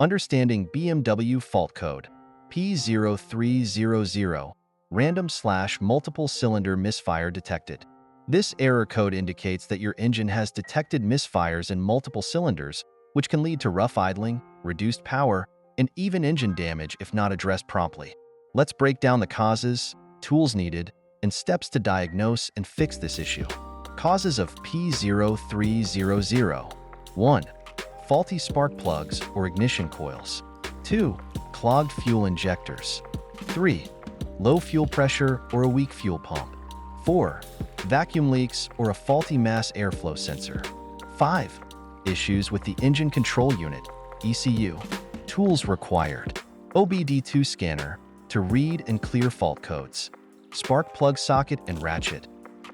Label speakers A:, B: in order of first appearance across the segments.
A: Understanding BMW fault code P0300 random/multiple cylinder misfire detected. This error code indicates that your engine has detected misfires in multiple cylinders, which can lead to rough idling, reduced power, and even engine damage if not addressed promptly. Let's break down the causes, tools needed, and steps to diagnose and fix this issue. Causes of P0300. 1. Faulty spark plugs or ignition coils. 2. Clogged fuel injectors. 3. Low fuel pressure or a weak fuel pump. 4. Vacuum leaks or a faulty mass airflow sensor. 5. Issues with the engine control unit, ECU. Tools required. OBD-II scanner to read and clear fault codes. Spark plug socket and ratchet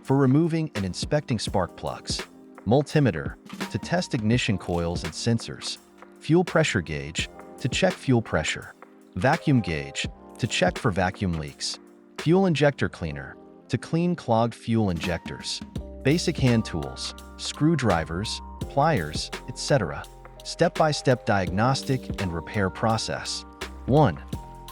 A: for removing and inspecting spark plugs. Multimeter to test ignition coils and sensors. Fuel pressure gauge to check fuel pressure. Vacuum gauge to check for vacuum leaks. Fuel injector cleaner to clean clogged fuel injectors. Basic hand tools, screwdrivers, pliers, etc. Step-by-step diagnostic and repair process. 1.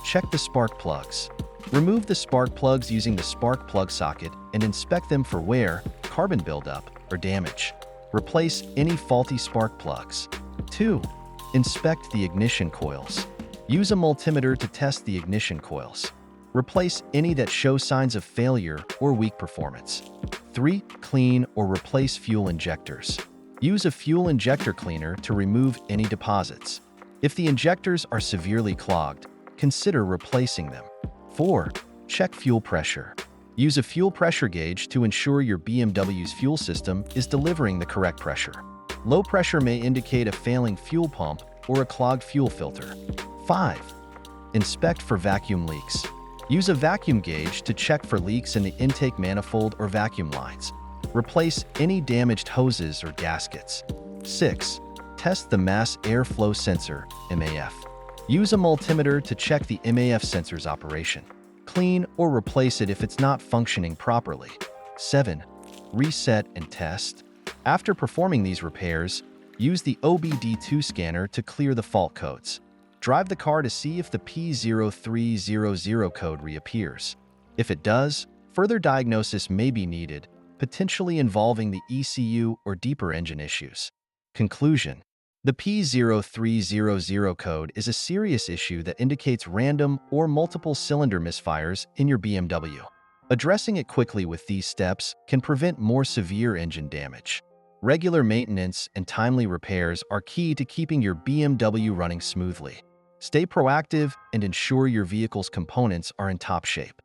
A: Check the spark plugs. Remove the spark plugs using the spark plug socket and inspect them for wear, carbon buildup, or damage. Replace any faulty spark plugs. 2. Inspect the ignition coils. Use a multimeter to test the ignition coils. Replace any that show signs of failure or weak performance. 3. Clean or replace fuel injectors. Use a fuel injector cleaner to remove any deposits. If the injectors are severely clogged, consider replacing them. 4. Check fuel pressure. Use a fuel pressure gauge to ensure your BMW's fuel system is delivering the correct pressure. Low pressure may indicate a failing fuel pump or a clogged fuel filter. 5. Inspect for vacuum leaks. Use a vacuum gauge to check for leaks in the intake manifold or vacuum lines. Replace any damaged hoses or gaskets. 6. Test the mass airflow sensor, MAF. Use a multimeter to check the MAF sensor's operation. Clean or replace it if it's not functioning properly. 7. Reset and test. After performing these repairs, use the OBD-II scanner to clear the fault codes. Drive the car to see if the P0300 code reappears. If it does, further diagnosis may be needed, potentially involving the ECU or deeper engine issues. Conclusion. The P0300 code is a serious issue that indicates random or multiple cylinder misfires in your BMW. Addressing it quickly with these steps can prevent more severe engine damage. Regular maintenance and timely repairs are key to keeping your BMW running smoothly. Stay proactive and ensure your vehicle's components are in top shape.